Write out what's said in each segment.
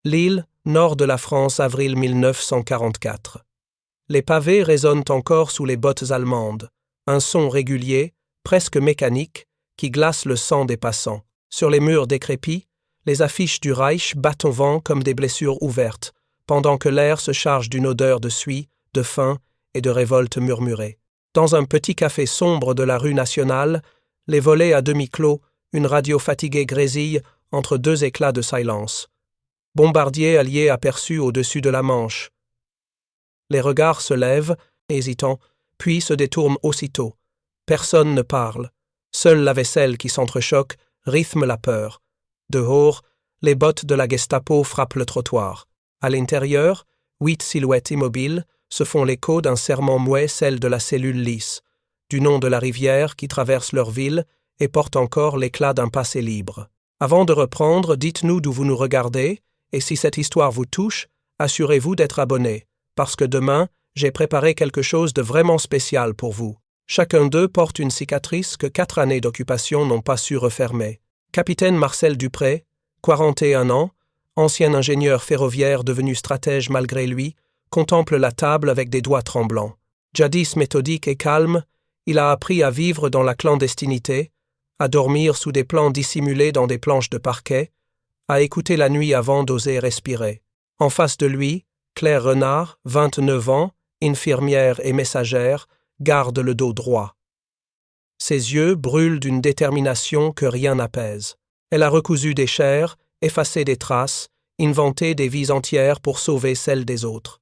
Lille, nord de la France, avril 1944. Les pavés résonnent encore sous les bottes allemandes. Un son régulier, presque mécanique, qui glace le sang des passants. Sur les murs décrépits, les affiches du Reich battent au vent comme des blessures ouvertes, pendant que l'air se charge d'une odeur de suie, de faim et de révolte murmurée. Dans un petit café sombre de la rue Nationale, les volets à demi clos, une radio fatiguée grésille entre deux éclats de silence. Bombardier allié aperçu au-dessus de la Manche. Les regards se lèvent, hésitants, puis se détournent aussitôt. Personne ne parle. Seule la vaisselle qui s'entrechoque rythme la peur. Dehors, les bottes de la Gestapo frappent le trottoir. À l'intérieur, 8 silhouettes immobiles se font l'écho d'un serment muet, celle de la cellule lisse, du nom de la rivière qui traverse leur ville et porte encore l'éclat d'un passé libre. Avant de reprendre, dites-nous d'où vous nous regardez, et si cette histoire vous touche, assurez-vous d'être abonné, parce que demain, j'ai préparé quelque chose de vraiment spécial pour vous. Chacun d'eux porte une cicatrice que 4 années d'occupation n'ont pas su refermer. Capitaine Marcel Dupré, 41 ans, ancien ingénieur ferroviaire devenu stratège malgré lui, contemple la table avec des doigts tremblants. Jadis méthodique et calme, il a appris à vivre dans la clandestinité, à dormir sous des plans dissimulés dans des planches de parquet, à écouter la nuit avant d'oser respirer. En face de lui, Claire Renard, 29 ans, infirmière et messagère, garde le dos droit. Ses yeux brûlent d'une détermination que rien n'apaise. Elle a recousu des chairs, effacé des traces, inventé des vies entières pour sauver celles des autres.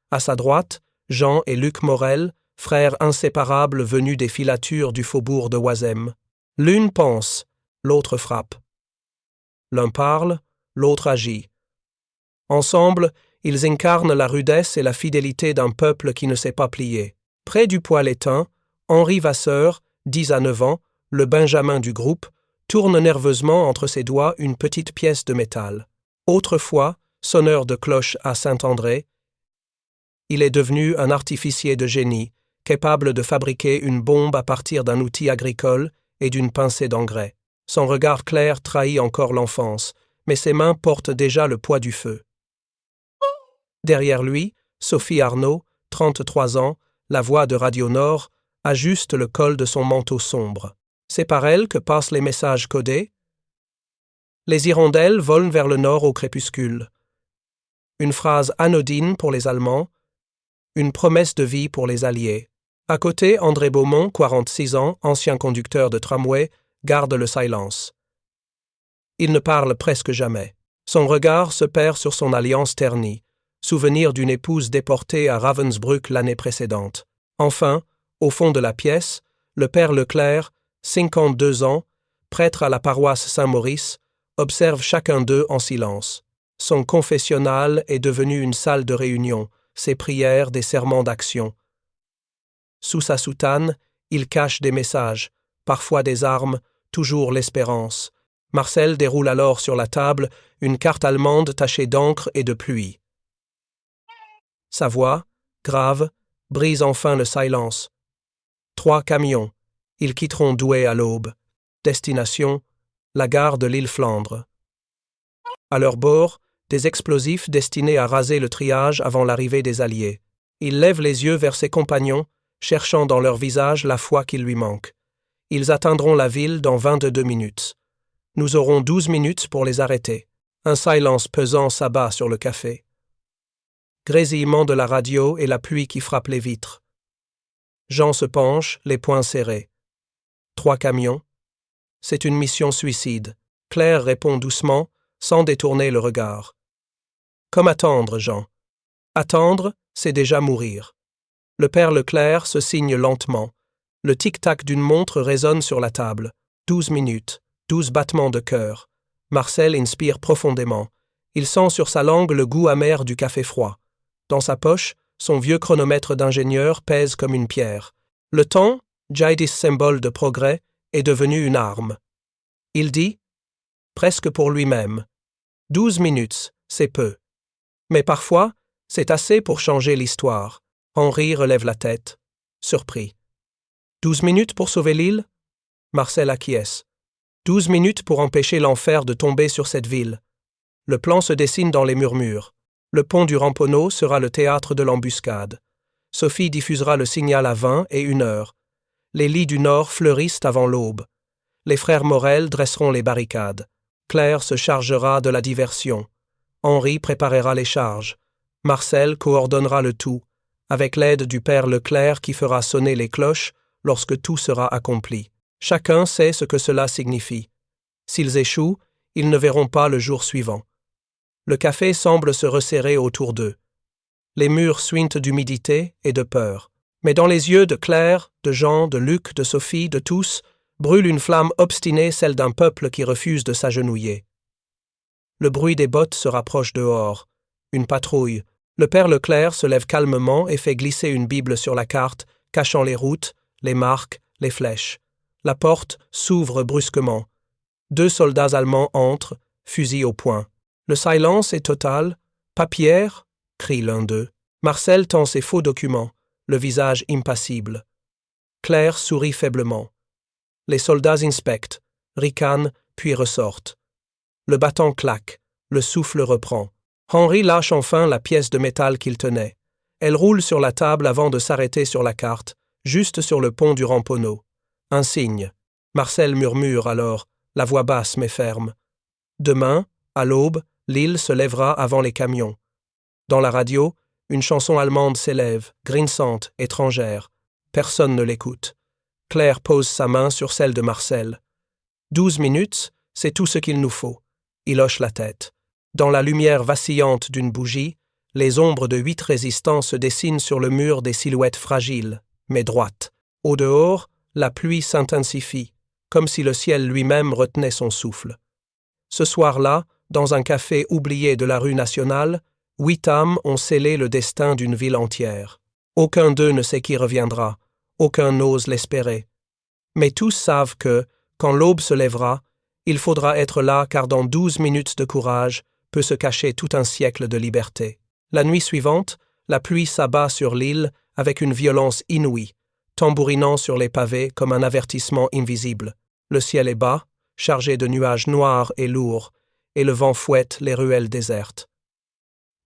À sa droite, Jean et Luc Morel, frères inséparables venus des filatures du faubourg de Oisem. L'une pense, l'autre frappe. L'un parle, l'autre agit. Ensemble, ils incarnent la rudesse et la fidélité d'un peuple qui ne s'est pas plié. Près du poêle éteint, Henri Vasseur, 10 à 9 ans, le Benjamin du groupe, tourne nerveusement entre ses doigts une petite pièce de métal. Autrefois, sonneur de cloche à Saint-André, il est devenu un artificier de génie, capable de fabriquer une bombe à partir d'un outil agricole et d'une pincée d'engrais. Son regard clair trahit encore l'enfance, mais ses mains portent déjà le poids du feu. Derrière lui, Sophie Arnaud, 33 ans, la voix de Radio Nord, ajuste le col de son manteau sombre. C'est par elle que passent les messages codés. Les hirondelles volent vers le nord au crépuscule. Une phrase anodine pour les Allemands, une promesse de vie pour les Alliés. À côté, André Beaumont, 46 ans, ancien conducteur de tramway, garde le silence. Il ne parle presque jamais. Son regard se perd sur son alliance ternie, souvenir d'une épouse déportée à Ravensbrück l'année précédente. Enfin, au fond de la pièce, le père Leclerc, 52 ans, prêtre à la paroisse Saint-Maurice, observe chacun d'eux en silence. Son confessionnal est devenu une salle de réunion, ses prières des serments d'action. Sous sa soutane, il cache des messages, parfois des armes, toujours l'espérance. Marcel déroule alors sur la table une carte allemande tachée d'encre et de pluie. Sa voix, grave, brise enfin le silence. 3 camions. Ils quitteront Douai à l'aube. Destination, la gare de l'île Flandre. À leur bord, des explosifs destinés à raser le triage avant l'arrivée des Alliés. Il lève les yeux vers ses compagnons, cherchant dans leur visage la foi qui lui manque. Ils atteindront la ville dans 22 minutes. Nous aurons 12 minutes pour les arrêter. Un silence pesant s'abat sur le café. Grésillement de la radio et la pluie qui frappe les vitres. Jean se penche, les poings serrés. 3 camions. C'est une mission suicide. Claire répond doucement, sans détourner le regard. Comme attendre, Jean. Attendre, c'est déjà mourir. Le père Leclerc se signe lentement. Le tic-tac d'une montre résonne sur la table. 12 minutes, 12 battements de cœur. Marcel inspire profondément. Il sent sur sa langue le goût amer du café froid. Dans sa poche, son vieux chronomètre d'ingénieur pèse comme une pierre. Le temps, jadis symbole de progrès, est devenu une arme. Il dit, presque pour lui-même, 12 minutes, c'est peu. Mais parfois, c'est assez pour changer l'histoire. Henri relève la tête, surpris. 12 minutes pour sauver l'île? Marcel acquiesce. 12 minutes pour empêcher l'enfer de tomber sur cette ville. Le plan se dessine dans les murmures. Le pont du Ramponneau sera le théâtre de l'embuscade. Sophie diffusera le signal à 20 et 1 heure. Les lits du Nord fleurissent avant l'aube. Les frères Morel dresseront les barricades. Claire se chargera de la diversion. Henri préparera les charges. Marcel coordonnera le tout, avec l'aide du père Leclerc qui fera sonner les cloches lorsque tout sera accompli. Chacun sait ce que cela signifie. S'ils échouent, ils ne verront pas le jour suivant. Le café semble se resserrer autour d'eux. Les murs suintent d'humidité et de peur. Mais dans les yeux de Claire, de Jean, de Luc, de Sophie, de tous, brûle une flamme obstinée, celle d'un peuple qui refuse de s'agenouiller. Le bruit des bottes se rapproche dehors. Une patrouille. Le père Leclerc se lève calmement et fait glisser une Bible sur la carte, cachant les routes, les marques, les flèches. La porte s'ouvre brusquement. 2 soldats allemands entrent, fusil au poing. Le silence est total. « Papière » crie l'un d'eux. Marcel tend ses faux documents, le visage impassible. Claire sourit faiblement. Les soldats inspectent, ricanent, puis ressortent. Le battant claque, le souffle reprend. Henri lâche enfin la pièce de métal qu'il tenait. Elle roule sur la table avant de s'arrêter sur la carte, juste sur le pont du Ramponneau. Un signe. Marcel murmure alors, la voix basse mais ferme. Demain, à l'aube, l'île se lèvera avant les camions. Dans la radio, une chanson allemande s'élève, grinçante, étrangère. Personne ne l'écoute. Claire pose sa main sur celle de Marcel. 12 minutes, c'est tout ce qu'il nous faut. Il hoche la tête. Dans la lumière vacillante d'une bougie, les ombres de 8 résistants se dessinent sur le mur des silhouettes fragiles, mais droites. Au dehors, la pluie s'intensifie, comme si le ciel lui-même retenait son souffle. Ce soir-là, dans un café oublié de la rue nationale, 8 âmes ont scellé le destin d'une ville entière. Aucun d'eux ne sait qui reviendra, aucun n'ose l'espérer. Mais tous savent que, quand l'aube se lèvera, il faudra être là car dans 12 minutes de courage peut se cacher tout un siècle de liberté. La nuit suivante, la pluie s'abat sur l'île avec une violence inouïe, tambourinant sur les pavés comme un avertissement invisible. Le ciel est bas, chargé de nuages noirs et lourds, et le vent fouette les ruelles désertes.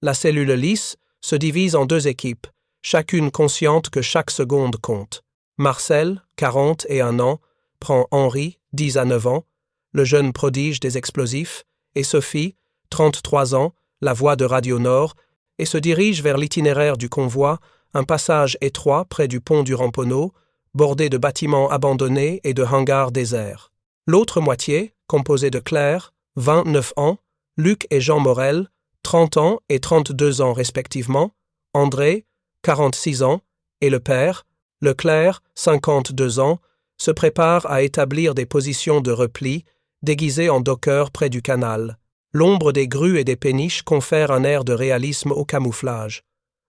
La cellule lisse se divise en 2 équipes, chacune consciente que chaque seconde compte. Marcel, 41 ans, prend Henri, 10 à 9 ans, le jeune prodige des explosifs, et Sophie, 33 ans, la voix de Radio Nord, et se dirige vers l'itinéraire du convoi, un passage étroit près du pont du Ramponneau, bordé de bâtiments abandonnés et de hangars déserts. L'autre moitié, composée de Claire, 29 ans, Luc et Jean Morel, 30 ans et 32 ans respectivement, André, 46 ans, et le père, Leclerc, 52 ans, se prépare à établir des positions de repli, déguisées en dockers près du canal. L'ombre des grues et des péniches confère un air de réalisme au camouflage.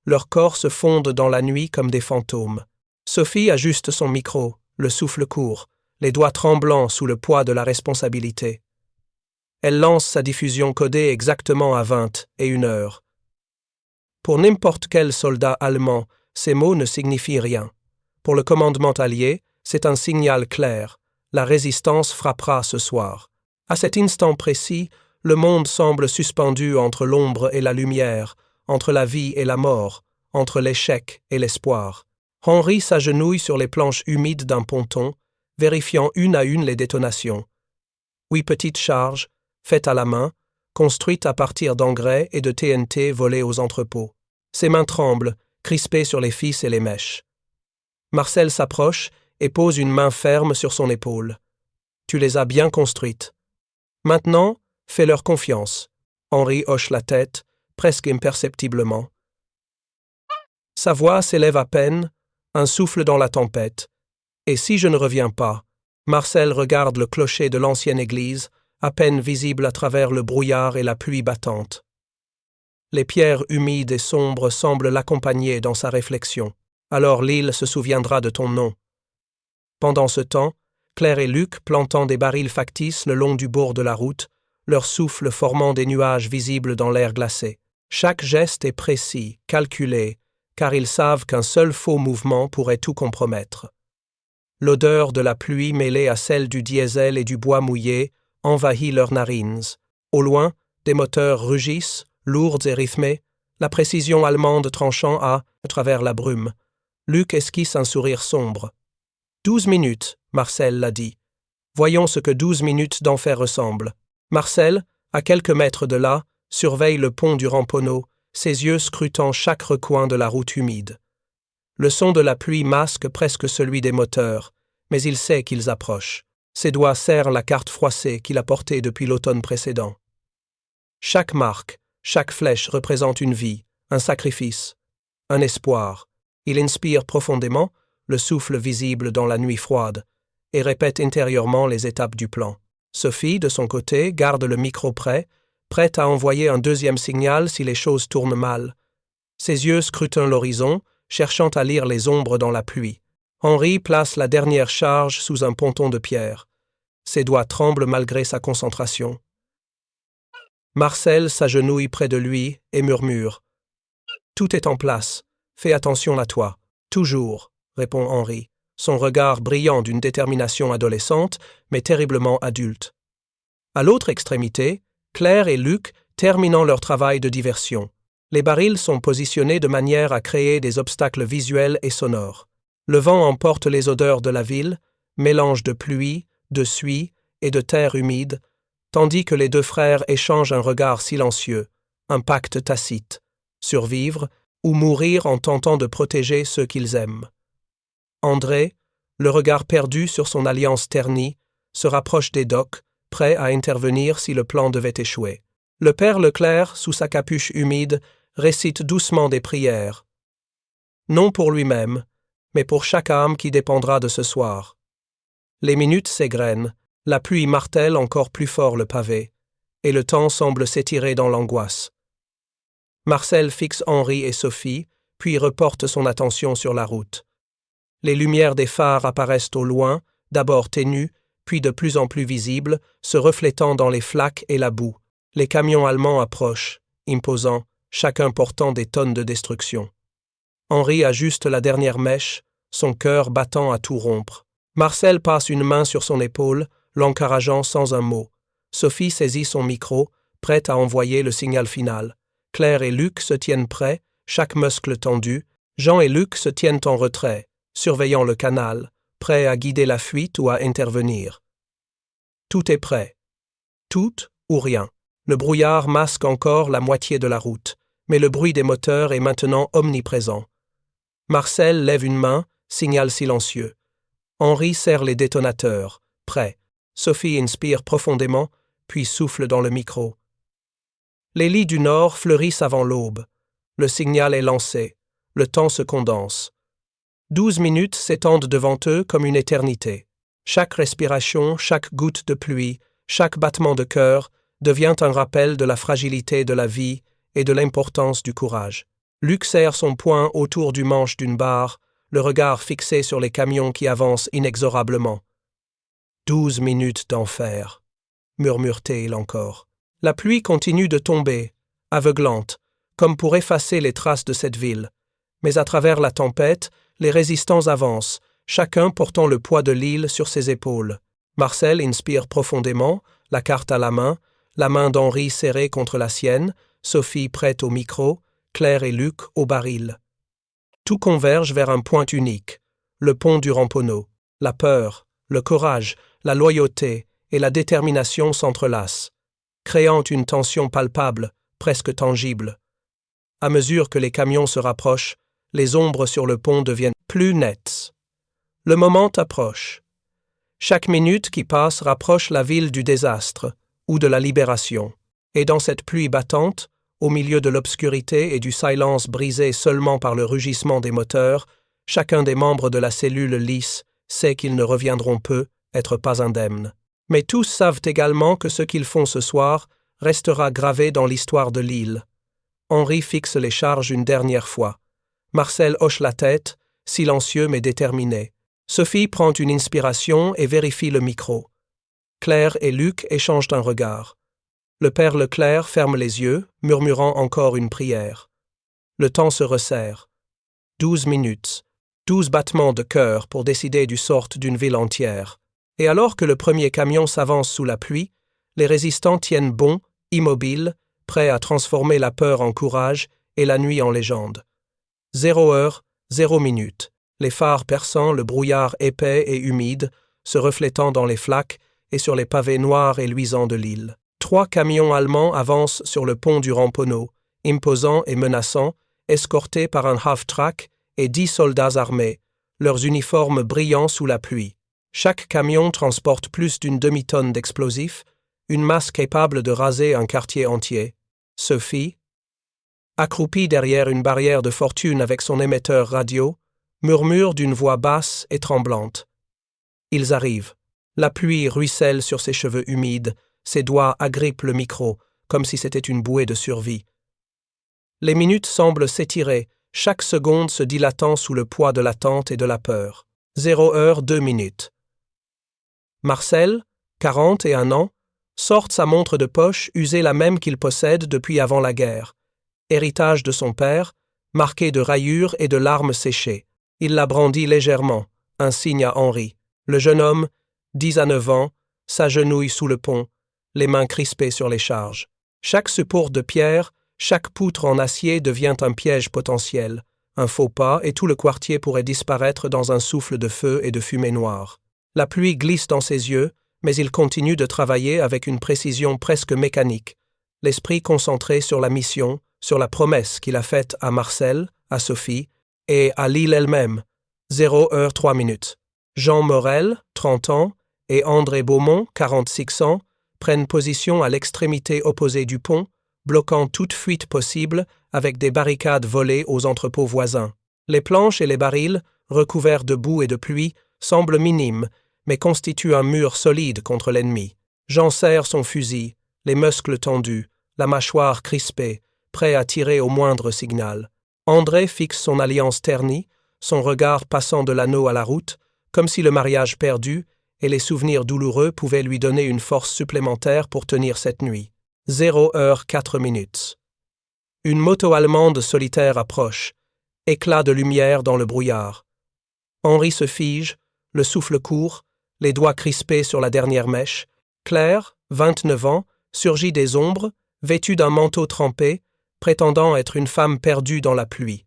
Leurs corps se fondent dans la nuit comme des fantômes. Sophie ajuste son micro, le souffle court, les doigts tremblants sous le poids de la responsabilité. Elle lance sa diffusion codée exactement à 20 et 1 heure. Pour n'importe quel soldat allemand, ces mots ne signifient rien. Pour le commandement allié, c'est un signal clair. La résistance frappera ce soir. À cet instant précis, le monde semble suspendu entre l'ombre et la lumière, entre la vie et la mort, entre l'échec et l'espoir. Henri s'agenouille sur les planches humides d'un ponton, vérifiant une à une les détonations. 8 petites charges, faites à la main, construites à partir d'engrais et de TNT volés aux entrepôts. Ses mains tremblent, crispées sur les fils et les mèches. Marcel s'approche et pose une main ferme sur son épaule. « Tu les as bien construites. Maintenant, fais-leur confiance. » Henri hoche la tête, presque imperceptiblement. Sa voix s'élève à peine, un souffle dans la tempête. « Et si je ne reviens pas ?» Marcel regarde le clocher de l'ancienne église, à peine visible à travers le brouillard et la pluie battante. Les pierres humides et sombres semblent l'accompagner dans sa réflexion. Alors l'île se souviendra de ton nom. Pendant ce temps, Claire et Luc plantant des barils factices le long du bord de la route, leur souffle formant des nuages visibles dans l'air glacé. Chaque geste est précis, calculé, car ils savent qu'un seul faux mouvement pourrait tout compromettre. L'odeur de la pluie mêlée à celle du diesel et du bois mouillé envahit leurs narines. Au loin, Des moteurs rugissent, lourds et rythmés, la précision allemande tranchant à travers la brume. Luc esquisse un sourire sombre. 12 minutes, Marcel l'a dit. Voyons ce que 12 minutes d'enfer ressemblent. Marcel, à quelques mètres de là, surveille le pont du Ramponneau, ses yeux scrutant chaque recoin de la route humide. Le son de la pluie masque presque celui des moteurs, mais il sait qu'ils approchent. Ses doigts serrent la carte froissée qu'il a portée depuis l'automne précédent. Chaque marque, chaque flèche représente une vie, un sacrifice, un espoir. Il inspire profondément, le souffle visible dans la nuit froide, et répète intérieurement les étapes du plan. Sophie, de son côté, garde le micro prête à envoyer un deuxième signal si les choses tournent mal. Ses yeux scrutent l'horizon, cherchant à lire les ombres dans la pluie. Henri place la dernière charge sous un ponton de pierre. Ses doigts tremblent malgré sa concentration. Marcel s'agenouille près de lui et murmure. « Tout est en place. Fais attention à toi. Toujours, » répond Henri, son regard brillant d'une détermination adolescente, mais terriblement adulte. À l'autre extrémité, Claire et Luc terminant leur travail de diversion. Les barils sont positionnés de manière à créer des obstacles visuels et sonores. Le vent emporte les odeurs de la ville, mélange de pluie, de suie et de terre humide, tandis que les deux frères échangent un regard silencieux, un pacte tacite, survivre ou mourir en tentant de protéger ceux qu'ils aiment. André, le regard perdu sur son alliance ternie, se rapproche des docks, prêt à intervenir si le plan devait échouer. Le père Leclerc, sous sa capuche humide, récite doucement des prières. Non pour lui-même, mais pour chaque âme qui dépendra de ce soir. Les minutes s'égrènent, la pluie martèle encore plus fort le pavé, et le temps semble s'étirer dans l'angoisse. Marcel fixe Henri et Sophie, puis reporte son attention sur la route. Les lumières des phares apparaissent au loin, d'abord ténues, puis de plus en plus visibles, se reflétant dans les flaques et la boue. Les camions allemands approchent, imposants, chacun portant des tonnes de destruction. Henri ajuste la dernière mèche, son cœur battant à tout rompre. Marcel passe une main sur son épaule, l'encourageant sans un mot. Sophie saisit son micro, prête à envoyer le signal final. Claire et Luc se tiennent prêts, chaque muscle tendu. Jean et Luc se tiennent en retrait, surveillant le canal, prêts à guider la fuite ou à intervenir. Tout est prêt. Tout ou rien. Le brouillard masque encore la moitié de la route, mais le bruit des moteurs est maintenant omniprésent. Marcel lève une main, signal silencieux. Henri serre les détonateurs, prêt. Sophie inspire profondément, puis souffle dans le micro. Les lits du Nord fleurissent avant l'aube. Le signal est lancé. Le temps se condense. 12 minutes s'étendent devant eux comme une éternité. Chaque respiration, chaque goutte de pluie, chaque battement de cœur devient un rappel de la fragilité de la vie et de l'importance du courage. Luc serre son poing autour du manche d'une barre, le regard fixé sur les camions qui avancent inexorablement. 12 minutes d'enfer, murmure-t-il encore. La pluie continue de tomber, aveuglante, comme pour effacer les traces de cette ville. Mais à travers la tempête, les résistants avancent, chacun portant le poids de l'île sur ses épaules. Marcel inspire profondément, la carte à la main d'Henri serrée contre la sienne, Sophie prête au micro, Claire et Luc au baril. Tout converge vers un point unique, le pont du Ramponneau. La peur, le courage, la loyauté et la détermination s'entrelacent, créant une tension palpable, presque tangible. À mesure que les camions se rapprochent, les ombres sur le pont deviennent plus nettes. Le moment approche. Chaque minute qui passe rapproche la ville du désastre ou de la libération. Et dans cette pluie battante, au milieu de l'obscurité et du silence brisé seulement par le rugissement des moteurs, chacun des membres de la cellule lisse sait qu'ils ne reviendront peu, être pas indemnes. Mais tous savent également que ce qu'ils font ce soir restera gravé dans l'histoire de l'île. Henri fixe les charges une dernière fois. Marcel hoche la tête, silencieux mais déterminé. Sophie prend une inspiration et vérifie le micro. Claire et Luc échangent un regard. Le père Leclerc ferme les yeux, murmurant encore une prière. Le temps se resserre. 12 minutes, 12 battements de cœur pour décider du sort d'une ville entière. Et alors que le premier camion s'avance sous la pluie, les résistants tiennent bon, immobile, prêt à transformer la peur en courage et la nuit en légende. 0 heure, 0 minute. Les phares perçants, le brouillard épais et humide, se reflétant dans les flaques et sur les pavés noirs et luisants de l'île. 3 camions allemands avancent sur le pont du Ramponneau, imposants et menaçants, escortés par un half-track et 10 soldats armés, leurs uniformes brillants sous la pluie. Chaque camion transporte plus d'une demi-tonne d'explosifs, une masse capable de raser un quartier entier. Sophie, accroupie derrière une barrière de fortune avec son émetteur radio, murmure d'une voix basse et tremblante. Ils arrivent. La pluie ruisselle sur ses cheveux humides, ses doigts agrippent le micro, comme si c'était une bouée de survie. Les minutes semblent s'étirer, chaque seconde se dilatant sous le poids de l'attente et de la peur. 0 heure, 2 minutes. Marcel, 41 ans, sort sa montre de poche usée, la même qu'il possède depuis avant la guerre. Héritage de son père, marqué de rayures et de larmes séchées. Il la brandit légèrement, un signe à Henri. Le jeune homme, 10 à 9 ans, s'agenouille sous le pont, les mains crispées sur les charges. Chaque support de pierre, chaque poutre en acier devient un piège potentiel. Un faux pas et tout le quartier pourrait disparaître dans un souffle de feu et de fumée noire. La pluie glisse dans ses yeux, mais il continue de travailler avec une précision presque mécanique, l'esprit concentré sur la mission, sur la promesse qu'il a faite à Marcel, à Sophie et à l'île elle-même. 0 heure 3 minutes. Jean Morel, 30 ans, et André Beaumont, 46 ans, prennent position à l'extrémité opposée du pont, bloquant toute fuite possible avec des barricades volées aux entrepôts voisins. Les planches et les barils, recouverts de boue et de pluie, semblent minimes, mais constituent un mur solide contre l'ennemi. Jean serre son fusil, les muscles tendus, la mâchoire crispée, prêt à tirer au moindre signal. André fixe son alliance ternie, son regard passant de l'anneau à la route, comme si le mariage perdu et les souvenirs douloureux pouvaient lui donner une force supplémentaire pour tenir cette nuit. 0 heure 4 minutes. Une moto allemande solitaire approche, éclat de lumière dans le brouillard. Henri se fige, le souffle court, les doigts crispés sur la dernière mèche. Claire, 29 ans, surgit des ombres, vêtue d'un manteau trempé, prétendant être une femme perdue dans la pluie.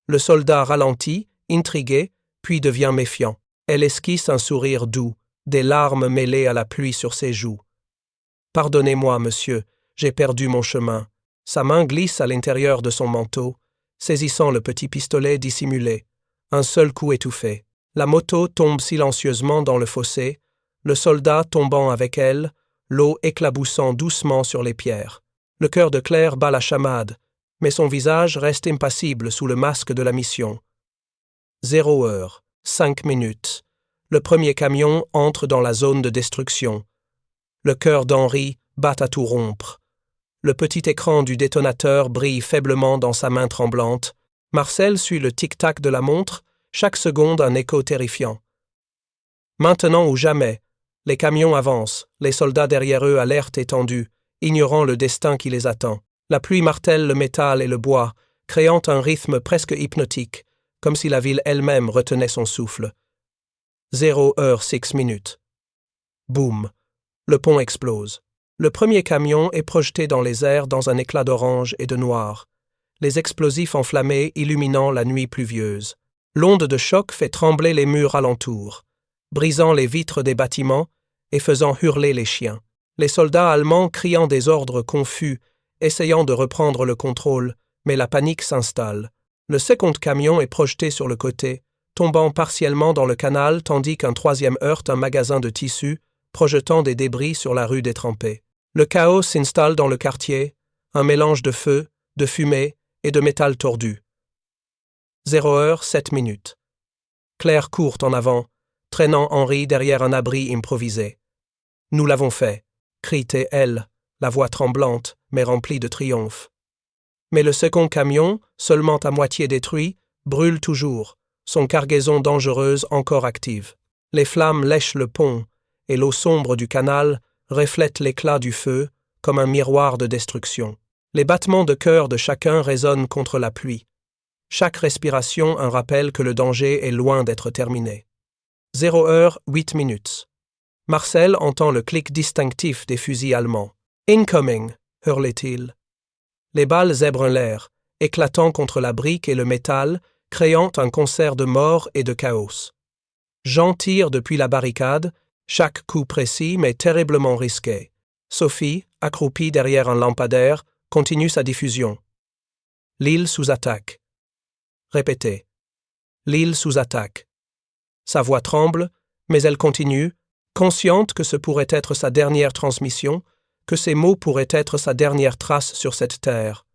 Le soldat ralentit, intrigué, puis devient méfiant. Elle esquisse un sourire doux, des larmes mêlées à la pluie sur ses joues. « Pardonnez-moi, monsieur, j'ai perdu mon chemin. » Sa main glisse à l'intérieur de son manteau, saisissant le petit pistolet dissimulé. Un seul coup étouffé. La moto tombe silencieusement dans le fossé, le soldat tombant avec elle, l'eau éclaboussant doucement sur les pierres. Le cœur de Claire bat la chamade, mais son visage reste impassible sous le masque de la mission. 0 heure, 5 minutes. Le premier camion entre dans la zone de destruction. Le cœur d'Henri bat à tout rompre. Le petit écran du détonateur brille faiblement dans sa main tremblante. Marcel suit le tic-tac de la montre, chaque seconde un écho terrifiant. Maintenant ou jamais, les camions avancent, les soldats derrière eux alertes et tendus, ignorant le destin qui les attend. La pluie martèle le métal et le bois, créant un rythme presque hypnotique, comme si la ville elle-même retenait son souffle. 0 heure 6 minutes. Boum! Le pont explose. Le premier camion est projeté dans les airs dans un éclat d'orange et de noir, les explosifs enflammés illuminant la nuit pluvieuse. L'onde de choc fait trembler les murs alentour, brisant les vitres des bâtiments et faisant hurler les chiens. Les soldats allemands criant des ordres confus, essayant de reprendre le contrôle, mais la panique s'installe. Le second camion est projeté sur le côté, tombant partiellement dans le canal tandis qu'un troisième heurte un magasin de tissus, projetant des débris sur la rue détrempée. Le chaos s'installe dans le quartier, un mélange de feu, de fumée et de métal tordu. 0 heure 7 minutes. Claire court en avant, traînant Henri derrière un abri improvisé. « Nous l'avons fait », crie-t-elle, la voix tremblante, mais remplie de triomphe. Mais le second camion, seulement à moitié détruit, brûle toujours, son cargaison dangereuse encore active. Les flammes lèchent le pont, et l'eau sombre du canal reflète l'éclat du feu comme un miroir de destruction. Les battements de cœur de chacun résonnent contre la pluie. Chaque respiration un rappel que le danger est loin d'être terminé. 0 heure 8 minutes. Marcel entend le clic distinctif des fusils allemands. Incoming, hurlait-il. Les balles zèbrent l'air, éclatant contre la brique et le métal, créant un concert de mort et de chaos. Jean tire depuis la barricade, chaque coup précis mais terriblement risqué. Sophie, accroupie derrière un lampadaire, continue sa diffusion. L'île sous attaque. Répétez. L'île sous attaque. Sa voix tremble, mais elle continue, consciente que ce pourrait être sa dernière transmission, que ces mots pourraient être sa dernière trace sur cette terre.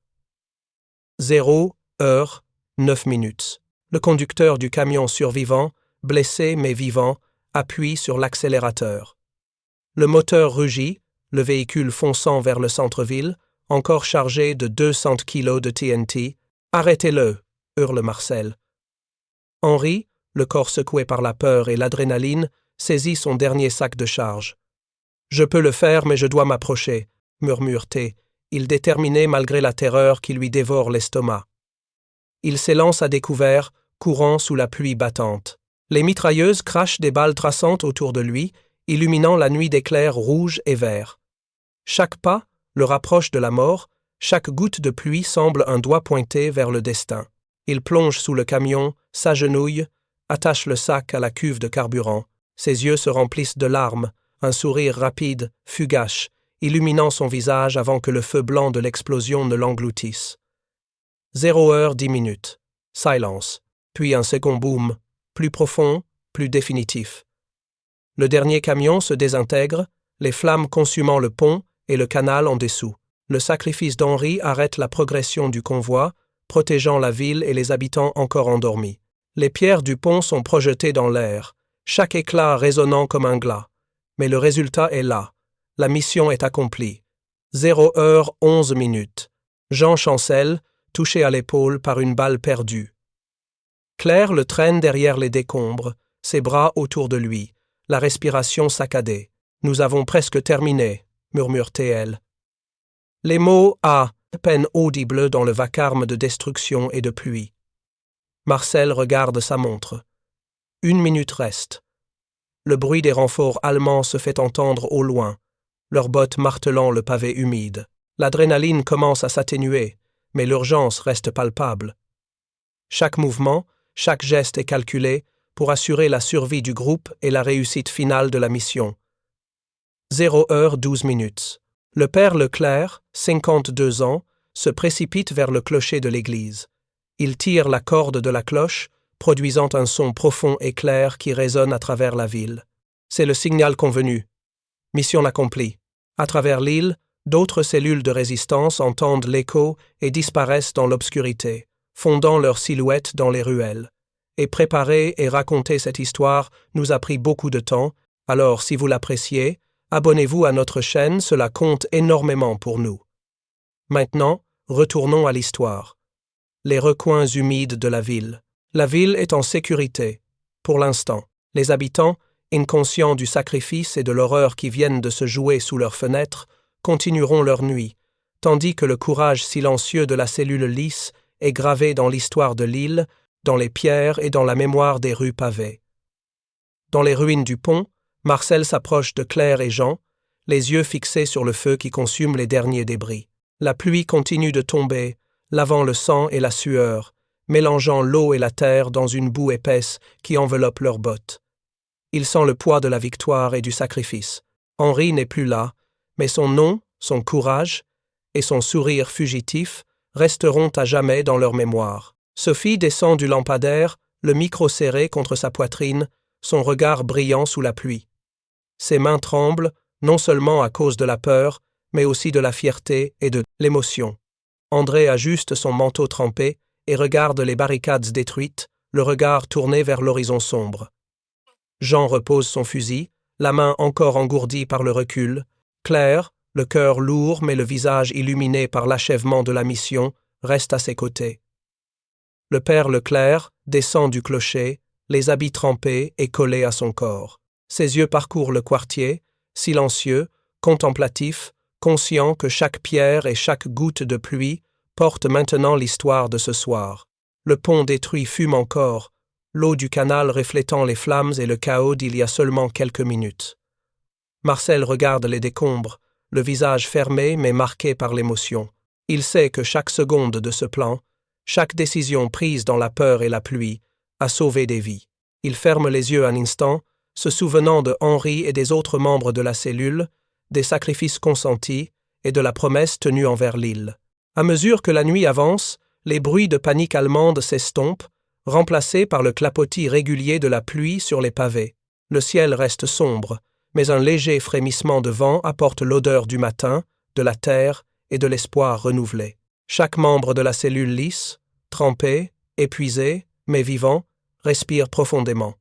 0 heure, 9 minutes. Le conducteur du camion survivant, blessé mais vivant, appuie sur l'accélérateur. Le moteur rugit, le véhicule fonçant vers le centre-ville, encore chargé de 200 kilos de TNT. « Arrêtez-le » hurle Marcel. Henri, le corps secoué par la peur et l'adrénaline, saisit son dernier sac de charge. « Je peux le faire, mais je dois m'approcher » murmure T, il déterminé malgré la terreur qui lui dévore l'estomac. Il s'élance à découvert, courant sous la pluie battante. Les mitrailleuses crachent des balles traçantes autour de lui, illuminant la nuit d'éclairs rouges et verts. Chaque pas le rapproche de la mort, chaque goutte de pluie semble un doigt pointé vers le destin. Il plonge sous le camion, s'agenouille, attache le sac à la cuve de carburant. Ses yeux se remplissent de larmes, un sourire rapide, fugace, illuminant son visage avant que le feu blanc de l'explosion ne l'engloutisse. 0 heure 10 minutes. Silence. Puis un second boom, plus profond, plus définitif. Le dernier camion se désintègre, les flammes consumant le pont et le canal en dessous. Le sacrifice d'Henri arrête la progression du convoi, protégeant la ville et les habitants encore endormis. Les pierres du pont sont projetées dans l'air, chaque éclat résonnant comme un glas. Mais le résultat est là. La mission est accomplie. 0 heure 11 minutes. Jean chancelle, touché à l'épaule par une balle perdue. Claire le traîne derrière les décombres, ses bras autour de lui, la respiration saccadée. « Nous avons presque terminé », murmure-t-elle. Les mots à peine audibles dans le vacarme de destruction et de pluie. Marcel regarde sa montre. 1 minute reste. Le bruit des renforts allemands se fait entendre au loin, leurs bottes martelant le pavé humide. L'adrénaline commence à s'atténuer, mais l'urgence reste palpable. Chaque mouvement, chaque geste est calculé pour assurer la survie du groupe et la réussite finale de la mission. 0 heure 12 minutes. Le père Leclerc, 52 ans, se précipite vers le clocher de l'église. Il tire la corde de la cloche, produisant un son profond et clair qui résonne à travers la ville. C'est le signal convenu. Mission accomplie. À travers l'île, d'autres cellules de résistance entendent l'écho et disparaissent dans l'obscurité, fondant leurs silhouettes dans les ruelles. Et préparer et raconter cette histoire nous a pris beaucoup de temps, alors si vous l'appréciez, abonnez-vous à notre chaîne, cela compte énormément pour nous. Maintenant, retournons à l'histoire. Les recoins humides de la ville. La ville est en sécurité, pour l'instant. Les habitants, inconscients du sacrifice et de l'horreur qui viennent de se jouer sous leurs fenêtres, continueront leur nuit, tandis que le courage silencieux de la cellule lisse est gravé dans l'histoire de l'île, dans les pierres et dans la mémoire des rues pavées. Dans les ruines du pont, Marcel s'approche de Claire et Jean, les yeux fixés sur le feu qui consume les derniers débris. La pluie continue de tomber, lavant le sang et la sueur, mélangeant l'eau et la terre dans une boue épaisse qui enveloppe leurs bottes. Il sent le poids de la victoire et du sacrifice. Henri n'est plus là, mais son nom, son courage et son sourire fugitif resteront à jamais dans leur mémoire. Sophie descend du lampadaire, le micro serré contre sa poitrine, son regard brillant sous la pluie. Ses mains tremblent, non seulement à cause de la peur, mais aussi de la fierté et de l'émotion. André ajuste son manteau trempé et regarde les barricades détruites, le regard tourné vers l'horizon sombre. Jean repose son fusil, la main encore engourdie par le recul. Claire, le cœur lourd mais le visage illuminé par l'achèvement de la mission, reste à ses côtés. Le père Leclerc descend du clocher, les habits trempés et collés à son corps. Ses yeux parcourent le quartier, silencieux, contemplatifs, conscient que chaque pierre et chaque goutte de pluie porte maintenant l'histoire de ce soir. Le pont détruit fume encore, l'eau du canal reflétant les flammes et le chaos d'il y a seulement quelques minutes. Marcel regarde les décombres, le visage fermé mais marqué par l'émotion. Il sait que chaque seconde de ce plan, chaque décision prise dans la peur et la pluie, a sauvé des vies. Il ferme les yeux un instant, se souvenant de Henri et des autres membres de la cellule, des sacrifices consentis et de la promesse tenue envers l'île. À mesure que la nuit avance, les bruits de panique allemande s'estompent, remplacés par le clapotis régulier de la pluie sur les pavés. Le ciel reste sombre, mais un léger frémissement de vent apporte l'odeur du matin, de la terre et de l'espoir renouvelé. Chaque membre de la cellule lisse, trempé, épuisé, mais vivant, respire profondément.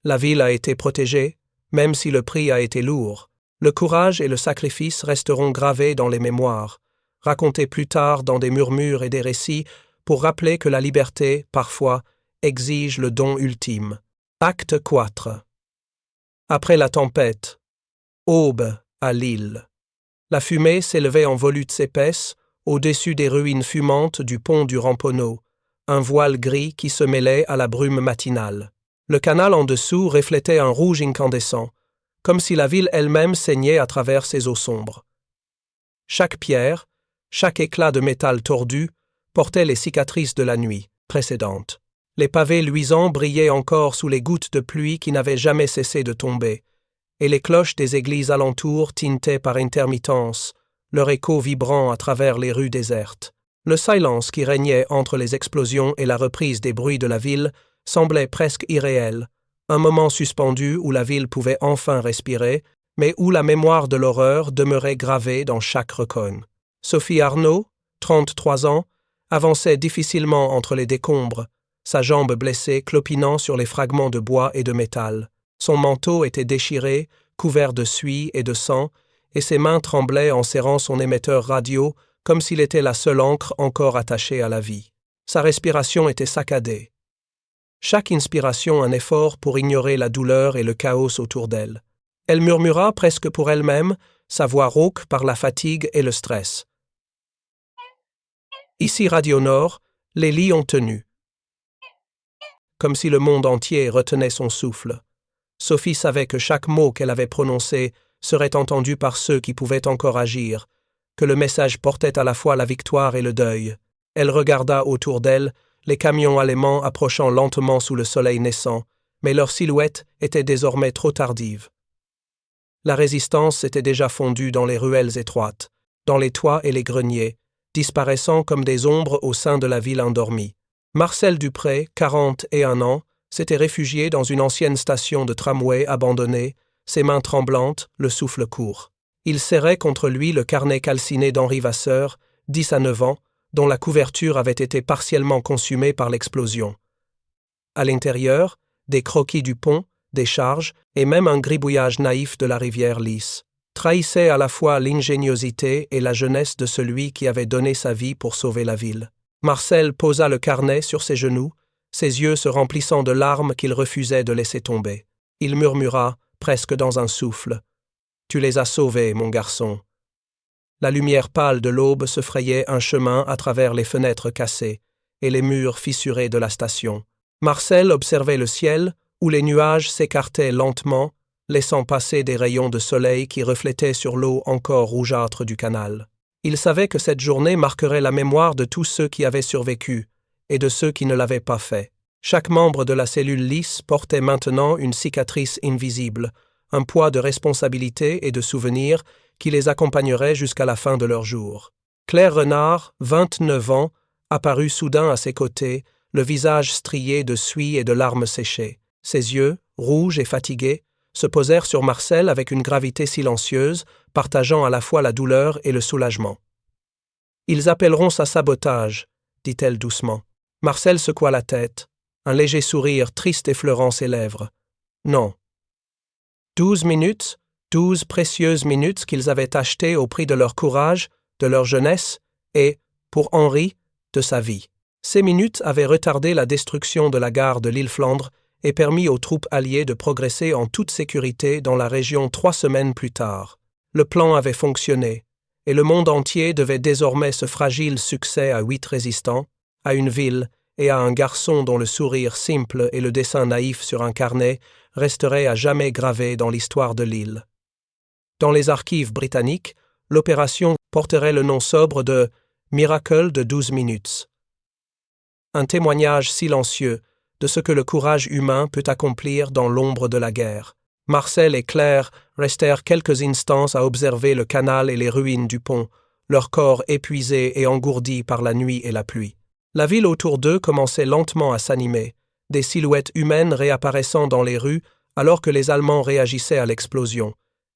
La ville a été protégée, même si le prix a été lourd. Le courage et le sacrifice resteront gravés dans les mémoires, racontés plus tard dans des murmures et des récits pour rappeler que la liberté, parfois, exige le don ultime. Acte 4. Après la tempête. Aube à Lille. La fumée s'élevait en volutes épaisses au-dessus des ruines fumantes du pont du Ramponneau, un voile gris qui se mêlait à la brume matinale. Le canal en dessous reflétait un rouge incandescent, comme si la ville elle-même saignait à travers ses eaux sombres. Chaque pierre, chaque éclat de métal tordu portait les cicatrices de la nuit précédente. Les pavés luisants brillaient encore sous les gouttes de pluie qui n'avaient jamais cessé de tomber, et les cloches des églises alentours tintaient par intermittence, leur écho vibrant à travers les rues désertes. Le silence qui régnait entre les explosions et la reprise des bruits de la ville semblait presque irréel, un moment suspendu où la ville pouvait enfin respirer, mais où la mémoire de l'horreur demeurait gravée dans chaque recoin. Sophie Arnaud, 33 ans, avançait difficilement entre les décombres, sa jambe blessée clopinant sur les fragments de bois et de métal. Son manteau était déchiré, couvert de suie et de sang, et ses mains tremblaient en serrant son émetteur radio comme s'il était la seule encre encore attachée à la vie. Sa respiration était saccadée. Chaque inspiration un effort pour ignorer la douleur et le chaos autour d'elle. Elle murmura presque pour elle-même, sa voix rauque par la fatigue et le stress. Ici Radio Nord, les lits ont tenu. Comme si le monde entier retenait son souffle. Sophie savait que chaque mot qu'elle avait prononcé serait entendu par ceux qui pouvaient encore agir, que le message portait à la fois la victoire et le deuil. Elle regarda autour d'elle, les camions allemands approchant lentement sous le soleil naissant, mais leur silhouette était désormais trop tardive. La résistance s'était déjà fondue dans les ruelles étroites, dans les toits et les greniers, disparaissant comme des ombres au sein de la ville endormie. Marcel Dupré, 41 ans, s'était réfugié dans une ancienne station de tramway abandonnée, ses mains tremblantes, le souffle court. Il serrait contre lui le carnet calciné d'Henri Vasseur, 10 à 9 ans, dont la couverture avait été partiellement consumée par l'explosion. À l'intérieur, des croquis du pont, des charges et même un gribouillage naïf de la rivière Lys trahissaient à la fois l'ingéniosité et la jeunesse de celui qui avait donné sa vie pour sauver la ville. Marcel posa le carnet sur ses genoux, ses yeux se remplissant de larmes qu'il refusait de laisser tomber. Il murmura, presque dans un souffle, « Tu les as sauvés, mon garçon. » La lumière pâle de l'aube se frayait un chemin à travers les fenêtres cassées et les murs fissurés de la station. Marcel observait le ciel, où les nuages s'écartaient lentement, laissant passer des rayons de soleil qui reflétaient sur l'eau encore rougeâtre du canal. Il savait que cette journée marquerait la mémoire de tous ceux qui avaient survécu et de ceux qui ne l'avaient pas fait. Chaque membre de la cellule Lys portait maintenant une cicatrice invisible, un poids de responsabilité et de souvenirs qui les accompagnerait jusqu'à la fin de leur jour. Claire Renard, 29 ans, apparut soudain à ses côtés, le visage strié de suie et de larmes séchées. Ses yeux, rouges et fatigués, se posèrent sur Marcel avec une gravité silencieuse, partageant à la fois la douleur et le soulagement. « Ils appelleront ça sabotage, » dit-elle doucement. Marcel secoua la tête, un léger sourire triste effleurant ses lèvres. « Non. 12 minutes, 12 précieuses minutes qu'ils avaient achetées au prix de leur courage, de leur jeunesse et, pour Henri, de sa vie. Ces minutes avaient retardé la destruction de la gare de l'île Flandre et permis aux troupes alliées de progresser en toute sécurité dans la région 3 semaines plus tard. Le plan avait fonctionné, et le monde entier devait désormais ce fragile succès à 8 résistants, à une ville et à un garçon dont le sourire simple et le dessin naïf sur un carnet resteraient à jamais gravés dans l'histoire de l'île. Dans les archives britanniques, l'opération porterait le nom sobre de « Miracle de 12 minutes ». Un témoignage silencieux de ce que le courage humain peut accomplir dans l'ombre de la guerre. Marcel et Claire restèrent quelques instants à observer le canal et les ruines du pont, leurs corps épuisés et engourdis par la nuit et la pluie. La ville autour d'eux commençait lentement à s'animer, des silhouettes humaines réapparaissant dans les rues alors que les Allemands réagissaient à l'explosion.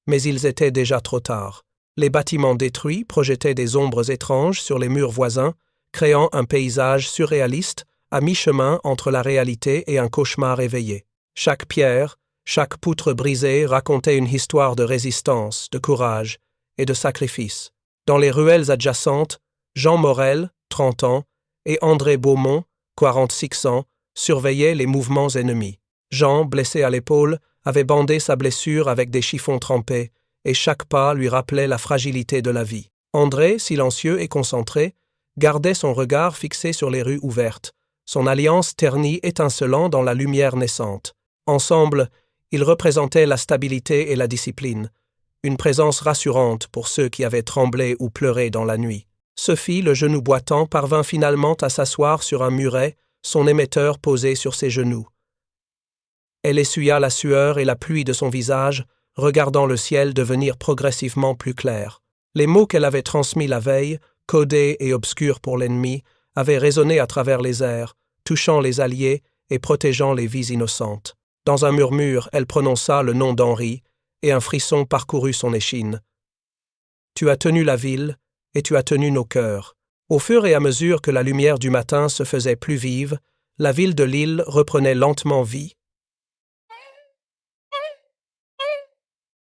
Mais ils étaient déjà trop tard. Les bâtiments détruits projetaient des ombres étranges sur les murs voisins, créant un paysage surréaliste à mi-chemin entre la réalité et un cauchemar éveillé. Chaque pierre, chaque poutre brisée racontait une histoire de résistance, de courage et de sacrifice. Dans les ruelles adjacentes, Jean Morel, 30 ans, et André Beaumont, 46 ans, surveillaient les mouvements ennemis. Jean, blessé à l'épaule, avait bandé sa blessure avec des chiffons trempés, et chaque pas lui rappelait la fragilité de la vie. André, silencieux et concentré, gardait son regard fixé sur les rues ouvertes, son alliance ternie étincelant dans la lumière naissante. Ensemble, ils représentaient la stabilité et la discipline, une présence rassurante pour ceux qui avaient tremblé ou pleuré dans la nuit. Sophie, le genou boitant, parvint finalement à s'asseoir sur un muret, son émetteur posé sur ses genoux. Elle essuya la sueur et la pluie de son visage, regardant le ciel devenir progressivement plus clair. Les mots qu'elle avait transmis la veille, codés et obscurs pour l'ennemi, avaient résonné à travers les airs, touchant les alliés et protégeant les vies innocentes. Dans un murmure, elle prononça le nom d'Henri, et un frisson parcourut son échine. « Tu as tenu la ville, et tu as tenu nos cœurs. » Au fur et à mesure que la lumière du matin se faisait plus vive, la ville de Lille reprenait lentement vie.